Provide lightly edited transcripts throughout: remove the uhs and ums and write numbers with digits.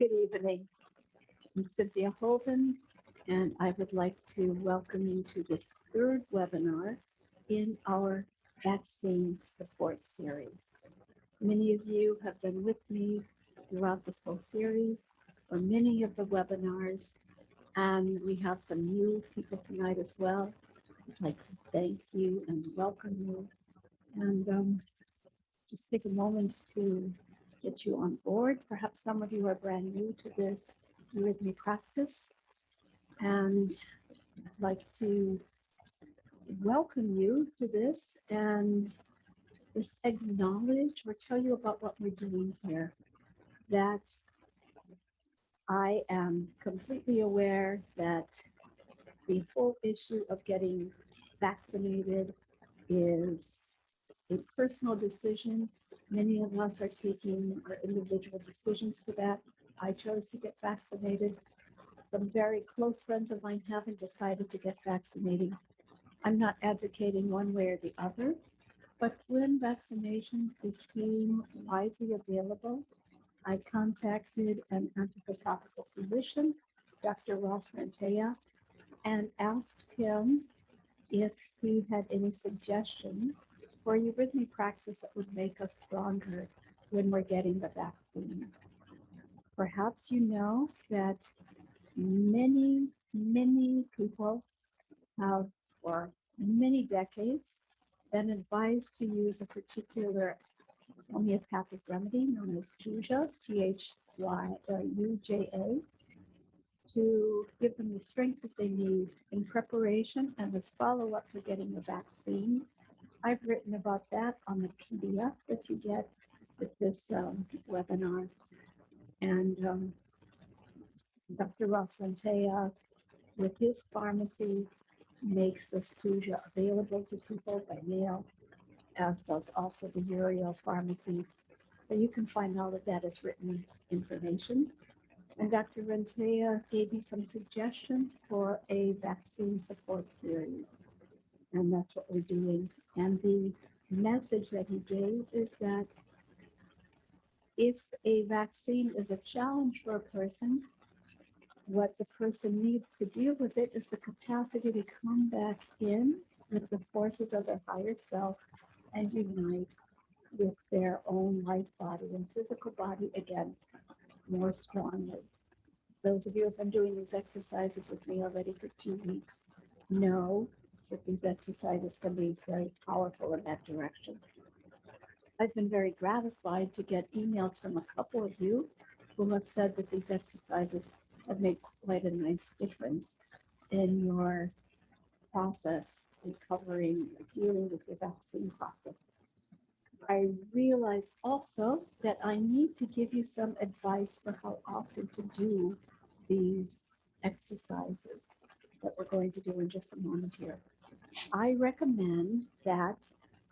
Good evening. I'm Cynthia Hoven, and I would like to welcome you to this third webinar in our vaccine support series. Many of you have been with me throughout this whole series for many of the webinars, and we have some new people tonight as well. I'd like to thank you and welcome you, and just take a moment to get you on board. Perhaps some of you are brand new to this Eurythmy practice, and I'd like to welcome you to this and just acknowledge or tell you about what we're doing here. That I am completely aware that the whole issue of getting vaccinated is a personal decision. Many of us are taking our individual decisions for that. I chose to get vaccinated. Some very close friends of mine haven't decided to get vaccinated. I'm not advocating one way or the other, but when vaccinations became widely available, I contacted an anthroposophical physician, Dr. Ross Rentea, and asked him if he had any suggestions for a eurythmy practice that would make us stronger when we're getting the vaccine. Perhaps you know that many people have, for many decades, been advised to use a particular homeopathic remedy known as Tuja, T-H-Y-U-J-A, to give them the strength that they need in preparation and as follow-up for getting the vaccine. I've written about that on the PDF that you get with this webinar. And Dr. Ross Rentea, with his pharmacy, makes this Tuja available to people by mail, as does also the Uriel pharmacy. So you can find all of that as written information. And Dr. Rentea gave me some suggestions for a vaccine support series. And that's what we're doing. And the message that he gave is that if a vaccine is a challenge for a person, what the person needs to deal with it is the capacity to come back in with the forces of their higher self and unite with their own life body and physical body again more strongly. Those of you who have been doing these exercises with me already for 2 weeks know that these exercises can be very powerful in that direction. I've been very gratified to get emails from a couple of you who have said that these exercises have made quite a nice difference in your process, recovering, dealing with your vaccine process. I realize also that I need to give you some advice for how often to do these exercises that we're going to do in just a moment here. I recommend that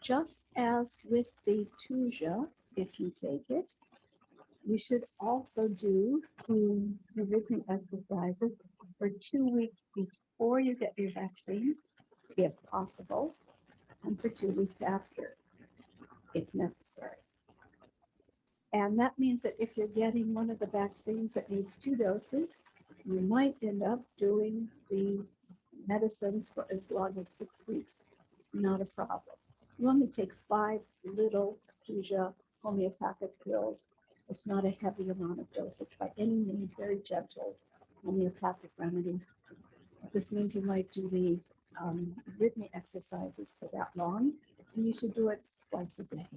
just as with the Tuja, if you take it, you should also do the eurythmy exercises for 2 weeks before you get your vaccine, if possible, and for 2 weeks after, if necessary. And that means that if you're getting one of the vaccines that needs 2 doses, you might end up doing these medicines for as long as 6 weeks. Not a problem. You only take 5 little Tuja homeopathic pills. It's not a heavy amount of dosage by any means, very gentle homeopathic remedy. This means you might do the eurythmy exercises for that long, and you should do it twice a day.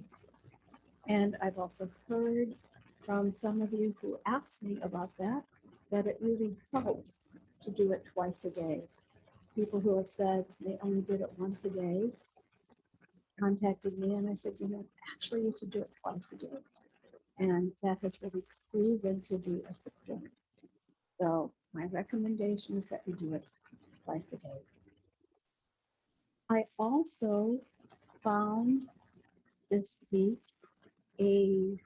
And I've also heard from some of you who asked me about that, that it really helps to do it twice a day. People who have said they only did it once a day contacted me, and I said, actually you should do it twice a day. And that has really proven to be a success. So my recommendation is that you do it twice a day. I also found this week a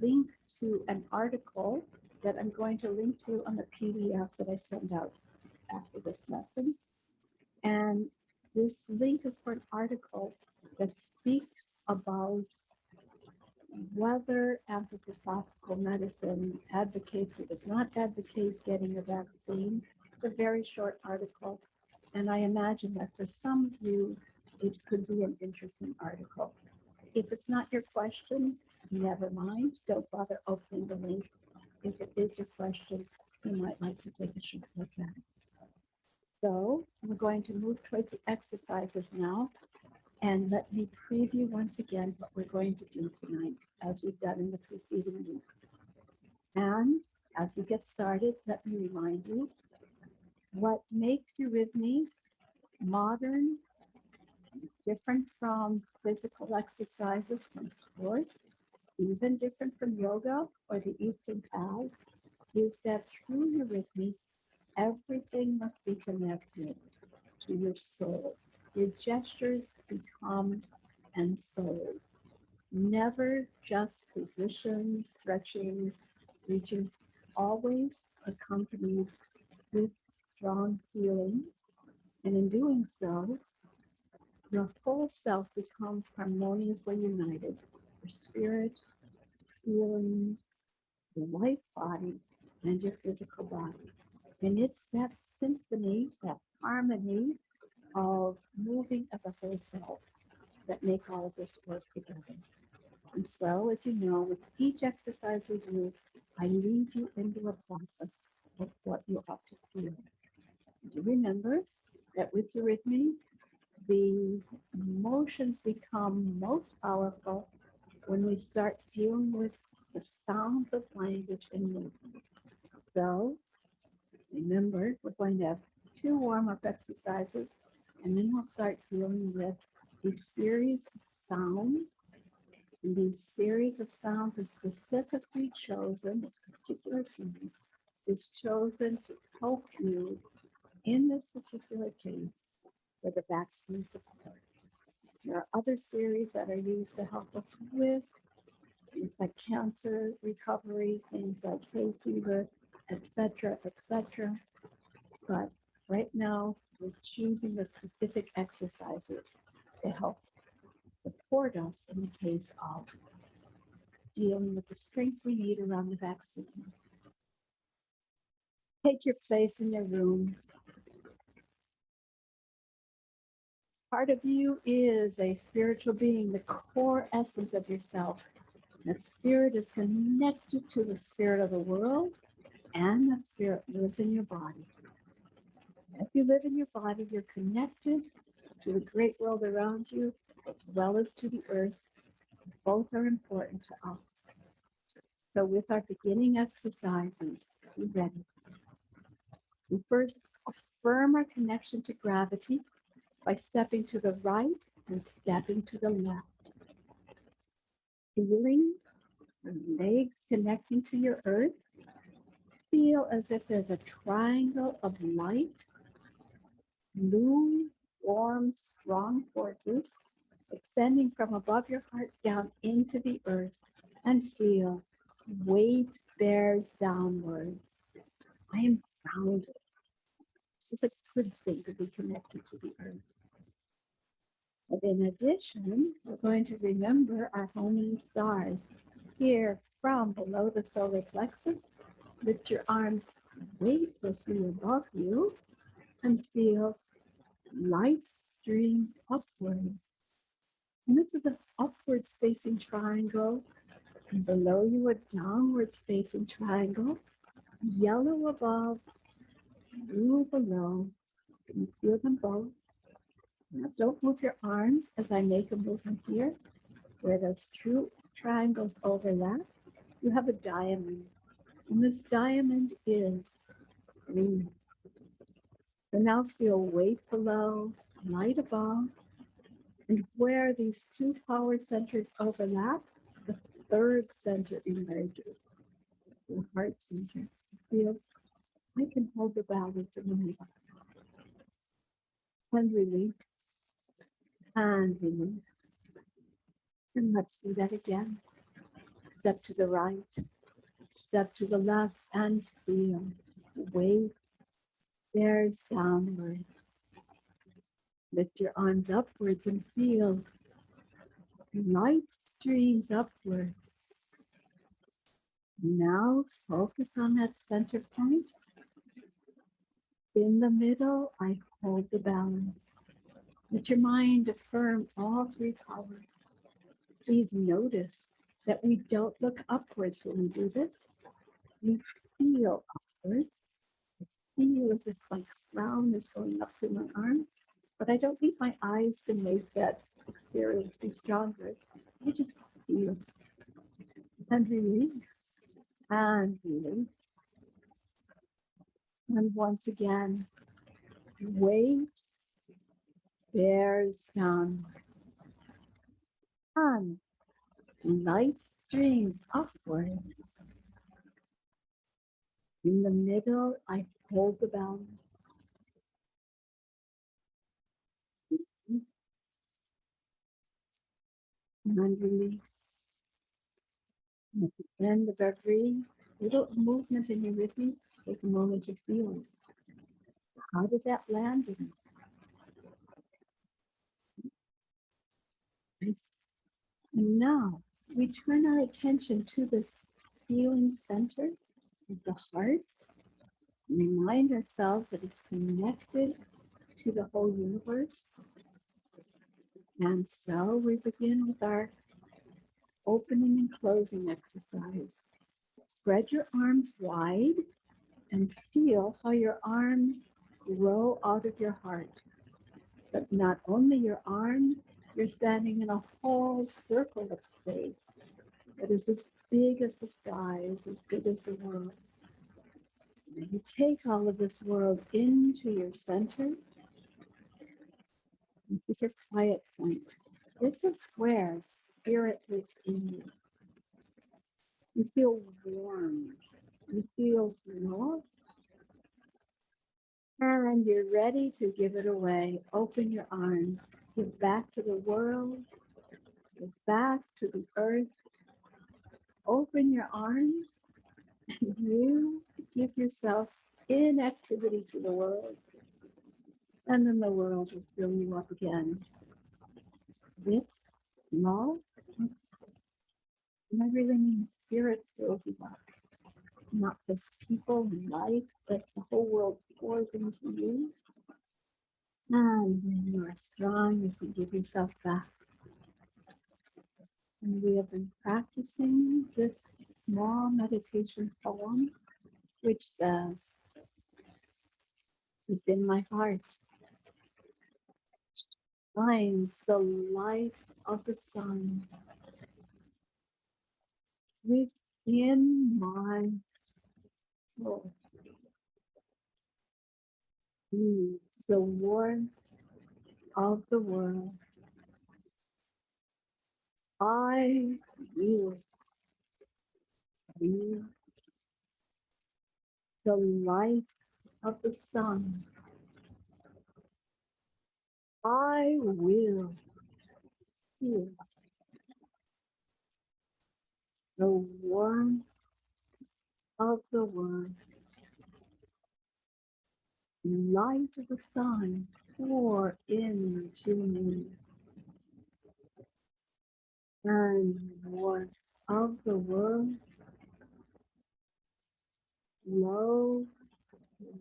link to an article that I'm going to link to on the PDF that I send out after this lesson. And this link is for an article that speaks about whether anthroposophical medicine advocates or does not advocate getting a vaccine. It's a very short article, and I imagine that for some of you, it could be an interesting article. If it's not your question, never mind. Don't bother opening the link. If it is your question, you might like to take a short look at it. So we're going to move towards the exercises now. And let me preview once again what we're going to do tonight, as we've done in the preceding week. And as we get started, let me remind you what makes Eurythmy modern, different from physical exercises, from sport, even different from yoga or the Eastern paths, is that through Eurythmy, everything must be connected to your soul. Your gestures become ensouled. Never just position, stretching, reaching, always accompanied with strong feeling. And in doing so, your whole self becomes harmoniously united. Your spirit, feeling, your life body, and your physical body. And it's that symphony, that harmony of moving as a whole self that make all of this work together. And so, as you know, with each exercise we do, I lead you into a process of what you ought to feel. Do remember that with Eurythmy, the emotions become most powerful when we start dealing with the sounds of language and movement. So, remember, we're going to have 2 warm-up exercises, and then we'll start dealing with a series of sounds. And these series of sounds is specifically chosen, this particular series is chosen to help you in this particular case with the vaccine support. There are other series that are used to help us with things like cancer recovery, things like hay fever, etc., etc. But right now, we're choosing the specific exercises to help support us in the case of dealing with the strength we need around the vaccine. Take your place in your room. Part of you is a spiritual being, the core essence of yourself. That spirit is connected to the spirit of the world, and that spirit lives in your body. If you live in your body, you're connected to the great world around you, as well as to the earth. Both are important to us. So with our beginning exercises, be ready. We first affirm our connection to gravity by stepping to the right and stepping to the left. Feeling the legs connecting to your earth. Feel as if there's a triangle of light, blue, warm, strong forces extending from above your heart down into the earth, and feel weight bears downwards. I am grounded. This is a good thing to be connected to the earth. And in addition, we're going to remember our homing stars. Here from below the solar plexus, lift your arms weightlessly above you and feel light streams upward. And this is an upwards facing triangle. And below you, a downwards facing triangle. Yellow above, blue below. You feel them both. Now don't move your arms as I make a movement here. Where those two triangles overlap, you have a diamond. And this diamond is green. So now feel weight below, light above. And where these 2 power centers overlap, the 3rd center emerges, the heart center. Feel, I can hold the balance in the middle. And release, and release. And let's do that again. Step to the right, step to the left, and feel weight bears downwards. Lift your arms upwards and feel light streams upwards. Now focus on that center point. In the middle, I hold the balance. Let your mind affirm all three powers. Please notice that we don't look upwards when we do this. We feel upwards. Feel as if my crown is going up through my arm, but I don't need my eyes to make that experience be stronger. I just feel and release and release. And once again, weight bears down and light streams upwards. In the middle, I hold the balance. And release. And at the end of every little movement in Eurythmy, take a moment to feel. How did that land in me? And now we turn our attention to this feeling center of the heart. And remind ourselves that it's connected to the whole universe. And so we begin with our opening and closing exercise. Spread your arms wide and feel how your arms grow out of your heart. But not only your arms, you're standing in a whole circle of space that is as big as the sky, is as big as the world. And you take all of this world into your center. This is your quiet point. This is where spirit lives in you. You feel warm. You feel love. And you're ready to give it away. Open your arms. Give back to the world. Give back to the earth. Open your arms. And you give yourself in activity to the world. And then the world will fill you up again with love. And I really mean spirit fills you up. Not just people and life, but the whole world pours into you. And when you are strong, you can give yourself back. And we have been practicing this small meditation poem, which says, within my heart shines the light of the sun. Within my soul is the warmth of the world. I will be the light of the sun. I will feel the warmth of the world. Light of the sun pour into me. And warmth of the world flow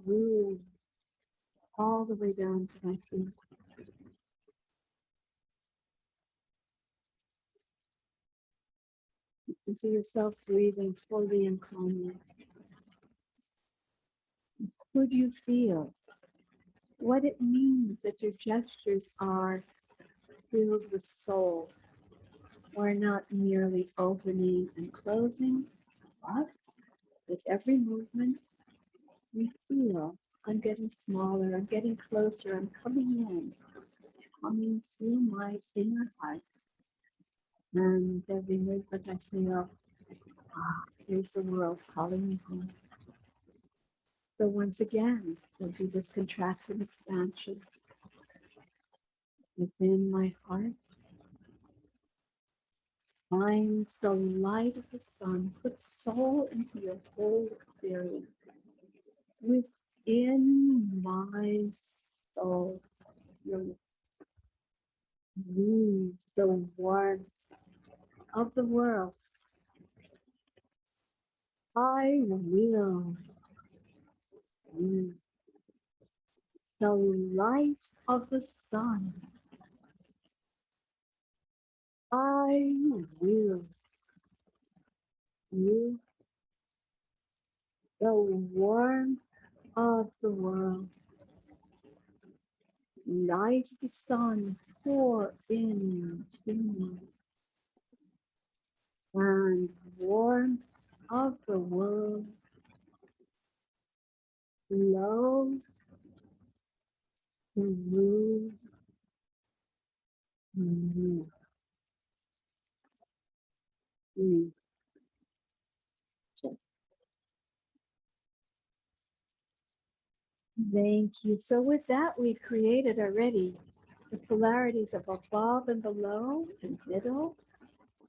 through all the way down to my feet. You feel yourself breathing fully and calmly. Could you feel what it means that your gestures are filled with soul, or not merely opening and closing, but with every movement, you feel I'm getting smaller, I'm getting closer, I'm coming to my inner heart. And every movement I feel, here's the world calling me home. So once again, we'll do this contraction expansion. Within my heart finds the light of the sun, put soul into your whole experience. Within my soul, moves the warmth of the world. I will use the light of the sun. I will use the warmth of the world. Light of the sun pour into me, and warmth of the world flow through me. Thank you. So with that, we've created already the polarities of above and below and middle,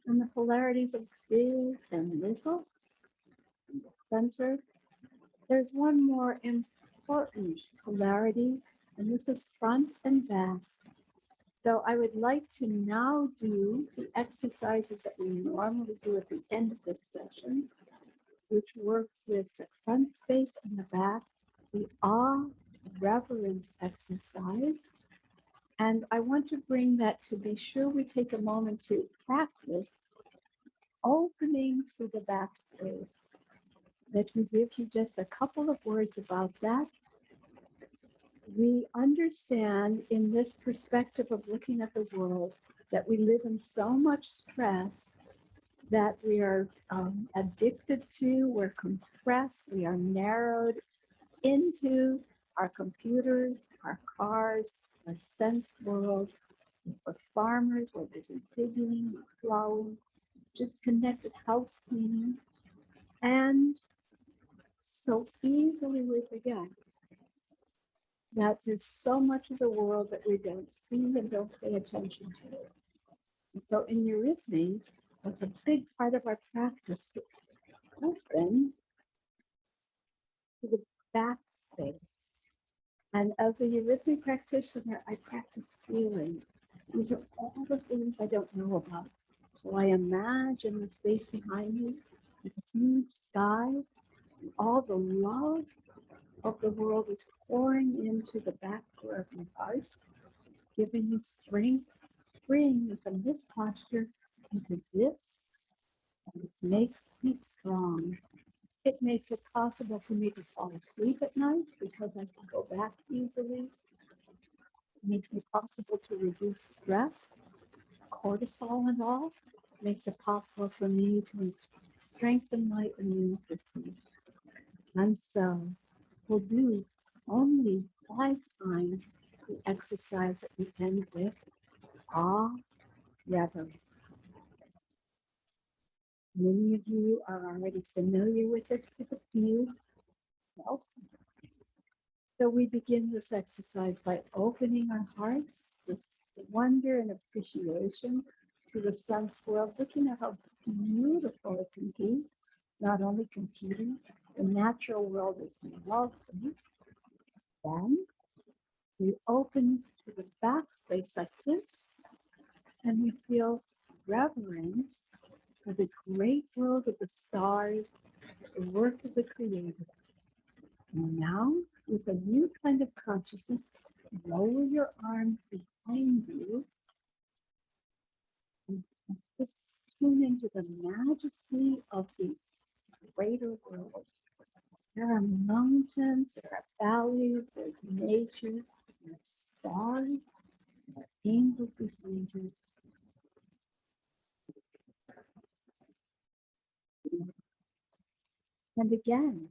and the polarities of big and little, and the center. There's one more important polarity, and this is front and back. So I would like to now do the exercises that we normally do at the end of this session, which works with the front space and the back, the awe reverence exercise. And I want to bring that to be sure we take a moment to practice opening to the back space. Let me give you just a couple of words about that. We understand in this perspective of looking at the world that we live in so much stress that we are addicted to, we're compressed, we are narrowed into our computers, our cars, our sense world. We're farmers, we're busy digging, plowing, just connected house cleaning, and so easily we forget that there's so much of the world that we don't see and don't pay attention to. And so in Eurythmy, that's a big part of our practice to open to the backspace. And as a Eurythmy practitioner, I practice feeling. These are all the things I don't know about. So I imagine the space behind me with a huge sky, and all the love of the world is pouring into the back door of my heart, giving me strength, freeing me from this posture into this, and it makes me strong. It makes it possible for me to fall asleep at night because I can go back easily. It makes it possible to reduce stress, cortisol and all. It makes it possible for me to strengthen my immune system. And so we'll do only 5 times the exercise that we end with awe reverence. Many of you are already familiar with it, with a few. Well, so we begin this exercise by opening our hearts with wonder and appreciation to the sense world, looking at how beautiful it can be, not only computers, the natural world is lovely. Then we open to the backspace like this, and we feel reverence for the great world of the stars, the work of the Creator. And now, with a new kind of consciousness, lower your arms behind you and just tune into the majesty of the greater world. There are mountains, there are valleys, there's nature, there's stars, there are angels behind you. And again,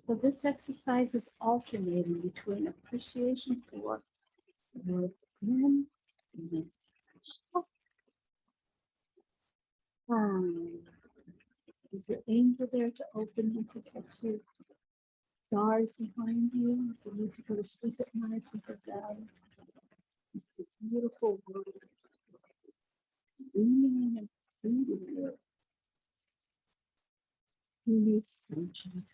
so this exercise is alternating between appreciation for the world in and time. Is your angel there to open and to catch you? Stars behind you. If you need to go to sleep at night, think of that. It's a beautiful world. Beaming and feeding you. Who needs sunshine?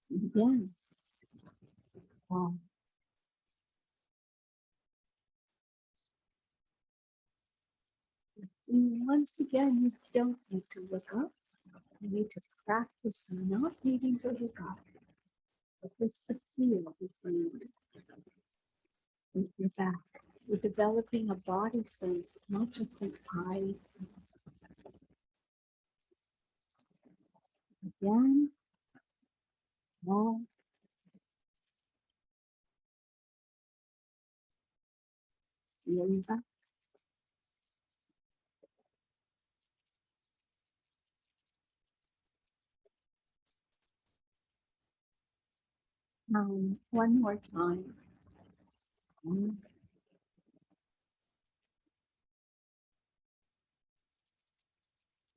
Again, um, And once again, you don't need to look up. You need to practice not needing to look up, but just to feel between with your back. You're developing a body sense, not just an eye sense. Again, more, feeling back. One more time. Um,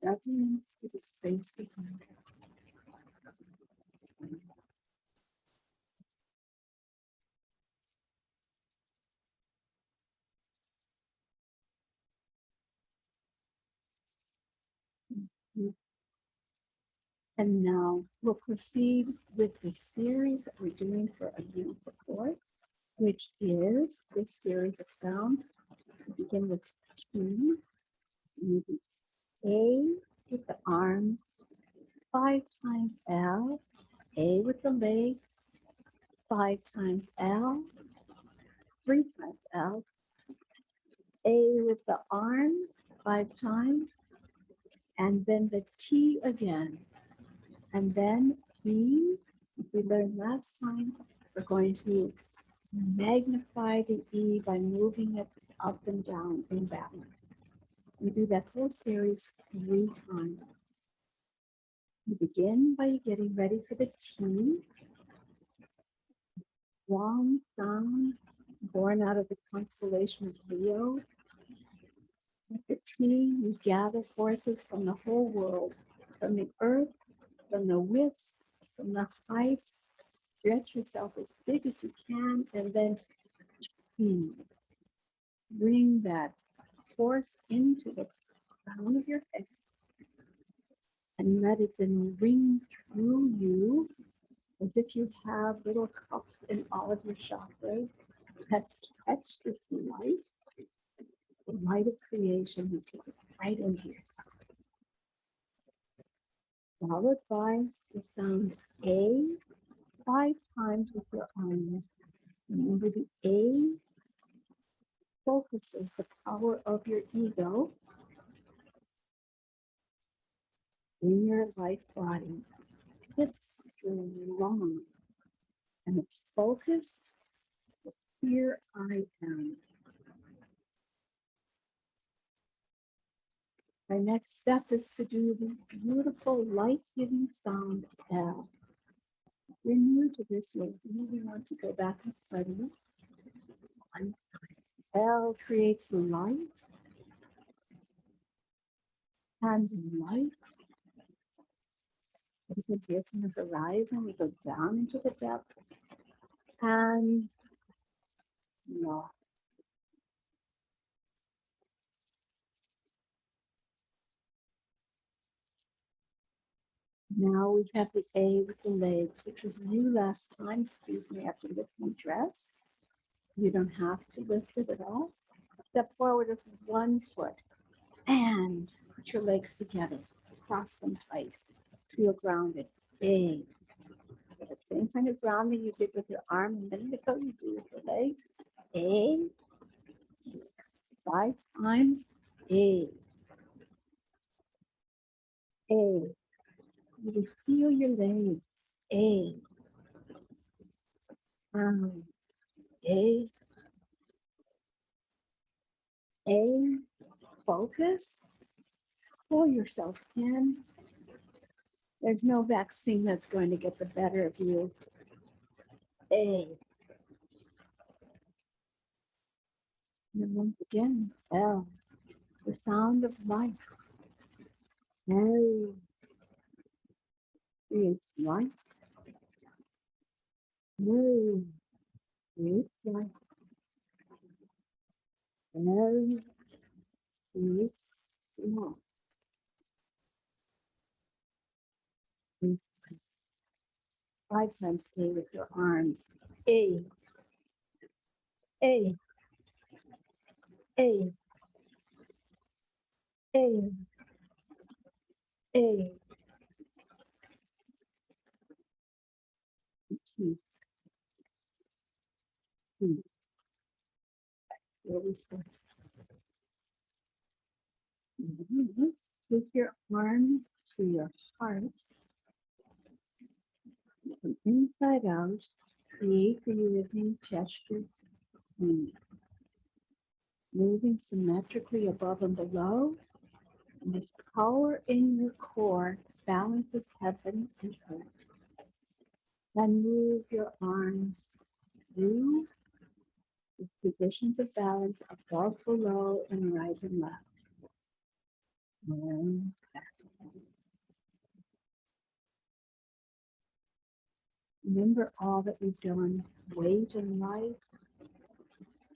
Reverence to the space behind. And now we'll proceed with the series that we're doing for immune support, which is this series of sound. We begin with T, maybe A with the arms, 5 times L, A with the legs, 5 times L, 3 times L, A with the arms, 5 times, and then the T again. And then E, as we learned last time, we're going to magnify the E by moving it up and down in balance. We do that whole series 3 times. You begin by getting ready for the T. Long sound born out of the constellation of Leo. With the T, you gather forces from the whole world, from the earth, from the widths, from the heights. Stretch yourself as big as you can, and then bring that force into the crown of your head and let it then ring through you as if you have little cups in all of your chakras that catch this light, the light of creation. You take it right into yourself. Followed by the sound A 5 times with your arms. Remember, the A focuses the power of your ego in your life body. It's strong and it's focused. Here I am. My next step is to do the beautiful light-giving sound L. If you're new to this, you'll really want to go back and study it. L creates light and light. We can hear from the horizon, we go down into the depth, and no. Now we have the A with the legs, which was you last time. Excuse me, after lifting dress. You don't have to lift it at all. Step forward with 1 foot and put your legs together. Cross them tight. Feel grounded. A. The same kind of grounding you did with your arm a minute ago, you do with your legs. A. 5 times. A. A. You feel your legs. A. A. A. Focus. Pull yourself in. There's no vaccine that's going to get the better of you. A. And then once again, L. The sound of life. L creates light. L creates light. L creates love. 5 times A with your arms. A. A. A. A, A, T, T. Where we start. Take your arms to your heart. From inside out, create the Eurythmy gesture, moving symmetrically above and below. And this power in your core balances heaven and earth. Then move your arms through the positions of balance above, below, and right and left. And back. Remember all that we've done, weight and light,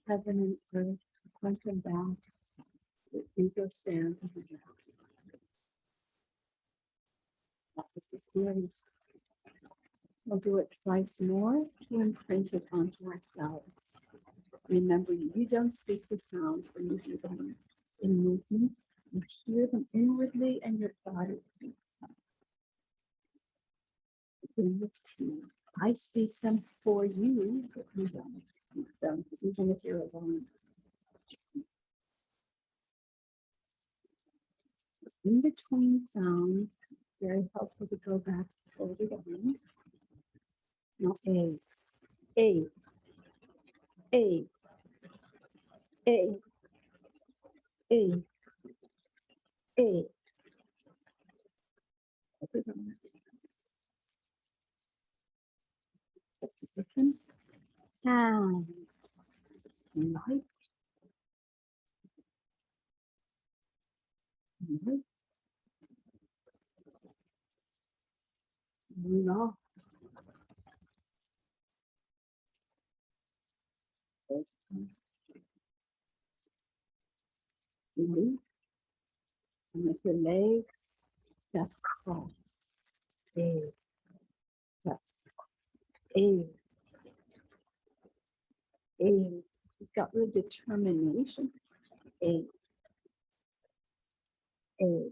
heaven and earth, front and back. The ego stands in the ground. That was the series. We'll do it twice more to imprint it onto ourselves. Remember, you don't speak the sounds when you do them in movement. You hear them inwardly and your body speaks in the two. I speak them for you, but you don't speak them, even if you're alone. In between sounds, very helpful to go back to folded arms. Now A, A, A, A, A, A. Position. And light, light, love. Release. And with your legs, step across. A, step, A, A. You've got real determination. A, A.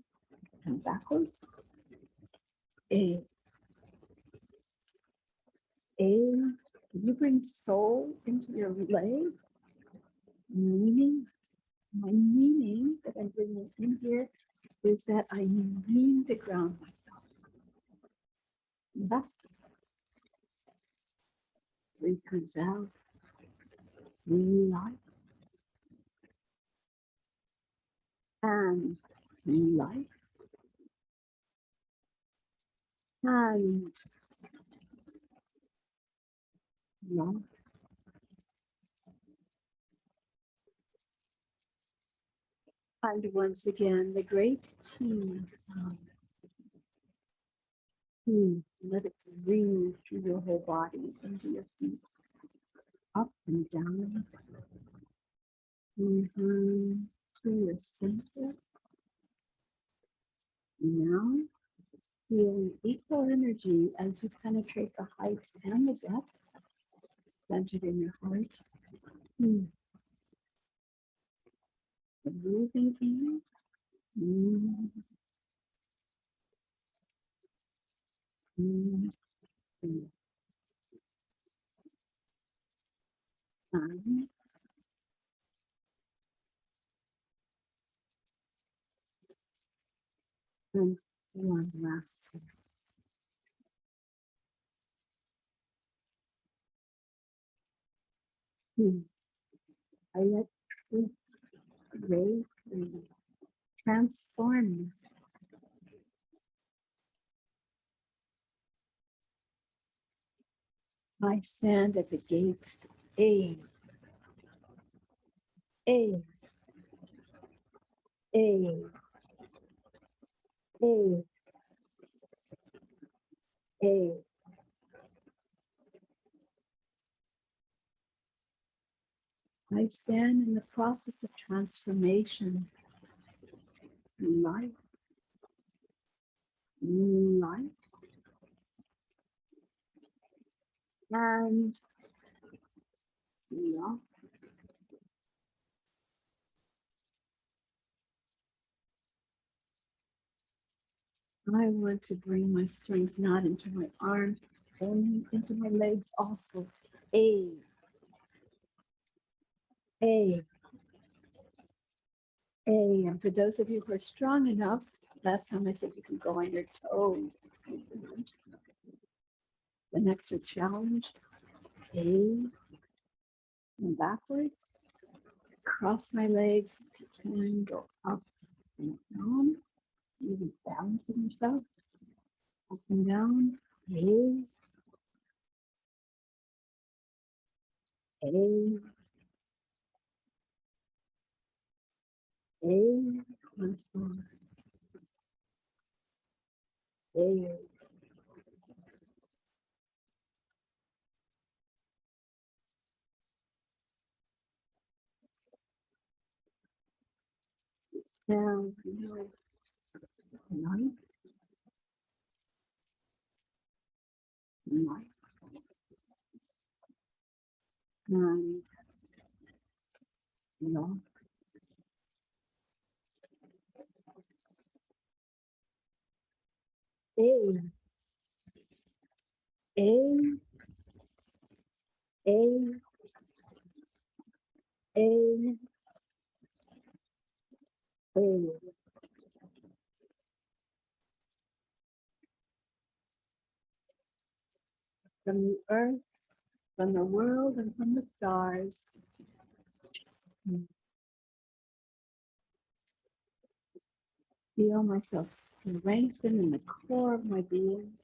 Come backwards. A, A. You bring soul into your leg. Meaning, my meaning that I'm bringing in here is that I need to ground myself. Left. 3 times out. Light. And light. And love. And once again, the great T sound. Let it ring through your whole body, into your feet, up and down, to your center. Now, feel equal energy as you penetrate the heights and the depth, centered in your heart. Moving in. And one last time. I let truth raise me, transform me. I stand at the gates. A, A, A, A, A. I stand in the process of transformation. Light, light, and love. I want to bring my strength not into my arms, only into my legs also. A, A, A. And for those of you who are strong enough, last time I said you can go on your toes. The next are challenge. A, and backward. Cross my legs, and go up and down. Even balancing yourself. Up and down. A, A, A. Once more. A. Down. Light. Light. And long. A. A. A. A. A. From the earth, from the world, and from the stars. Feel myself strengthen in the core of my being.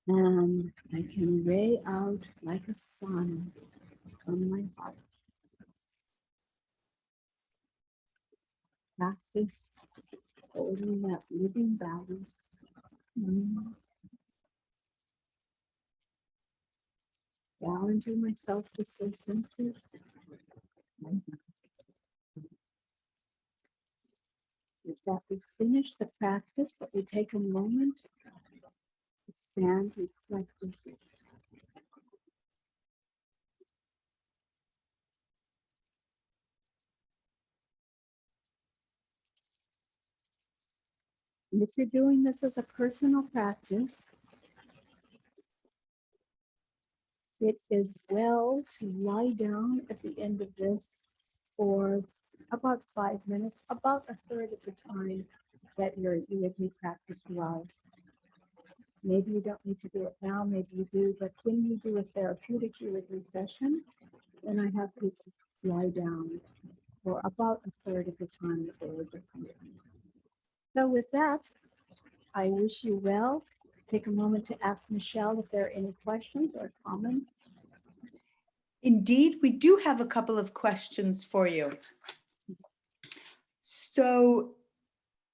And I can ray out like a sun from my heart. Practice holding that living balance. Challenging myself to stay centered. With that, we finish the practice, but we take a moment to stand reflective. And if you're doing this as a personal practice, it is well to lie down at the end of this for about 5 minutes, about a third of the time that your Eurythmy practice allows. Maybe you don't need to do it now, maybe you do, but when you do a therapeutic Eurythmy session, then I have people lie down for about a third of the time that they were just coming. So with that, I wish you well. Take a moment to ask Michelle if there are any questions or comments. Indeed, we do have a couple of questions for you. So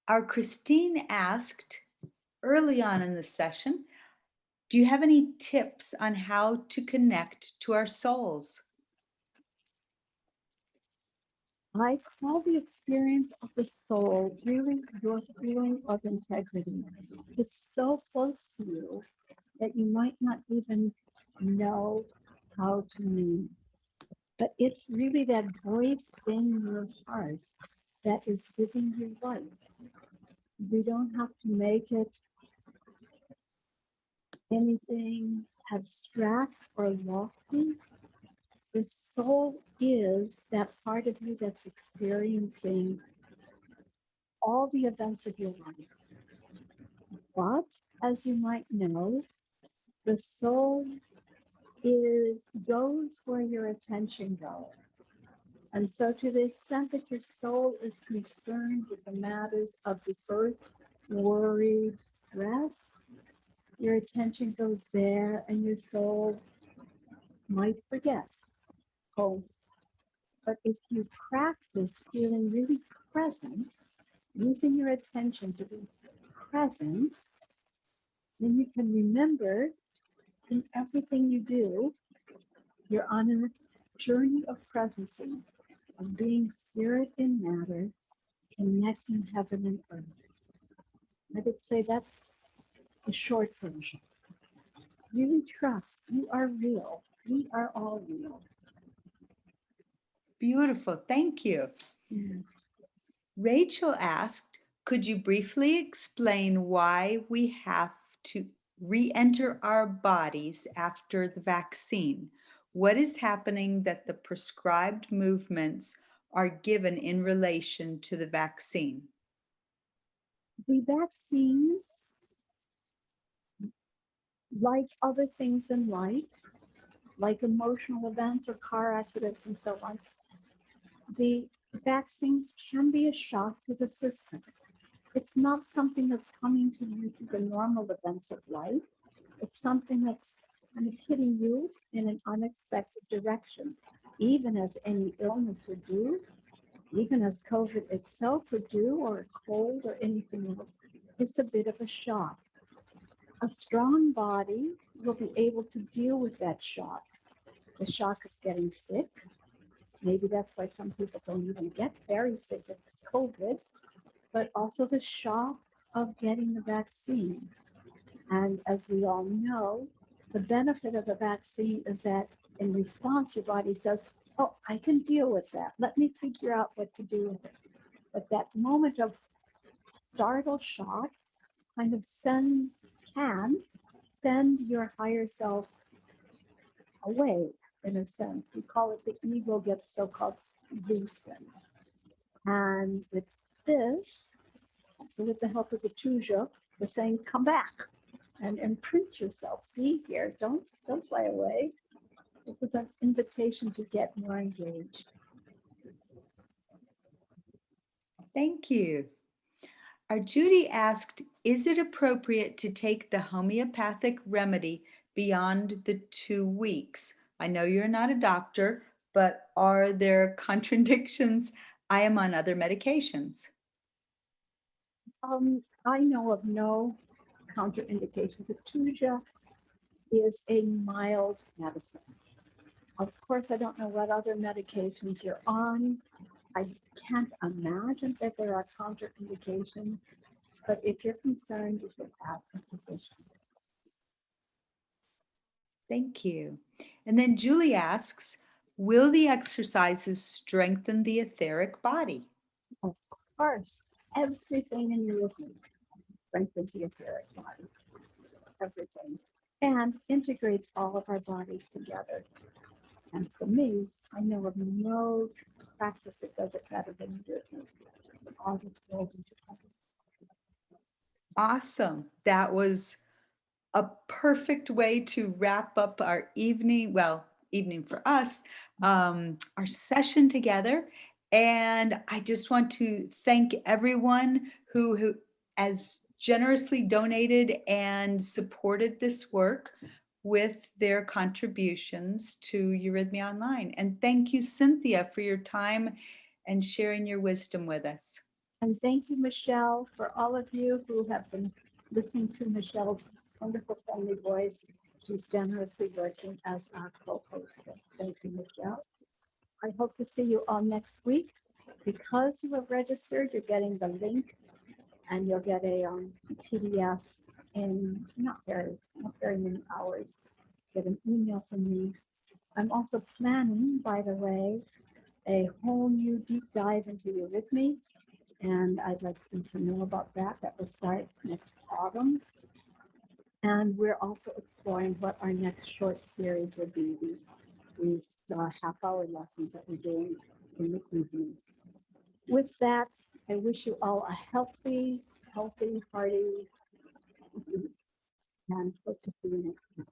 our Christine asked early on in the session, do you have any tips on how to connect to our souls? I call the experience of the soul really your feeling of integrity. It's so close to you that you might not even know how to name. But it's really that voice in your heart that is giving you life. We don't have to make it anything abstract or lofty. The soul is that part of you that's experiencing all the events of your life. But as you might know, the soul goes where your attention goes. And so to the extent that your soul is concerned with the matters of the earth, worried, stress, your attention goes there and your soul might forget home. But if you practice feeling really present, using your attention to be present, then you can remember in everything you do, you're on a journey of presencing, of being spirit in matter, connecting heaven and earth. I would say that's the short version. Really trust you are real. We are all real. Beautiful, thank you. Yeah. Rachel asked, Could you briefly explain why we have to re-enter our bodies after the vaccine? What is happening that the prescribed movements are given in relation to the vaccine? The vaccines, like other things in life, like emotional events or car accidents and so on, the vaccines can be a shock to the system. It's not something that's coming to you through the normal events of life. It's something that's kind of hitting you in an unexpected direction, even as any illness would do, even as COVID itself would do, or a cold or anything else. It's a bit of a shock. A strong body will be able to deal with that shock, the shock of getting sick. Maybe that's why some people don't even get very sick with COVID, but also the shock of getting the vaccine. And as we all know, the benefit of the vaccine is that in response, your body says, oh, I can deal with that. Let me figure out what to do with it. But that moment of startle shock kind of can send your higher self away, in a sense. We call it the ego gets so-called loosened. And with this, so with the help of the Tuja, we're saying, come back and imprint yourself. Be here. Don't fly away. It was an invitation to get more engaged. Thank you. Our Judy asked, is it appropriate to take the homeopathic remedy beyond the 2 weeks? I know you're not a doctor, but are there contradictions? I am on other medications. I know of no contraindications. The Tuja is a mild medicine. Of course, I don't know what other medications you're on. I can't imagine that there are contraindications, but if you're concerned, you should ask a physician. Thank you. And then Julie asks, will the exercises strengthen the etheric body? Of course, everything in Eurythmy strengthens the etheric body, everything, and integrates all of our bodies together. And for me, I know of no practice that does it better than Eurythmy. All gets rolled into one. Awesome. That was a perfect way to wrap up our evening, well, evening for us, our session together. And I just want to thank everyone who has generously donated and supported this work with their contributions to Eurythmy Online. And thank you, Cynthia, for your time and sharing your wisdom with us. And thank you, Michelle, for all of you who have been listening to Michelle's wonderful, friendly voice. She's generously working as our co-host. Thank you, Michelle. I hope to see you all next week. Because you have registered, you're getting the link and you'll get a PDF in not very many hours. Get an email from me. I'm also planning, by the way, a whole new deep dive into Eurythmy, and I'd like you to know about that. That will start next autumn. And we're also exploring what our next short series would be, these half-hour lessons that we're doing in the evenings. With that, I wish you all a healthy, hearty, and hope to see you next week.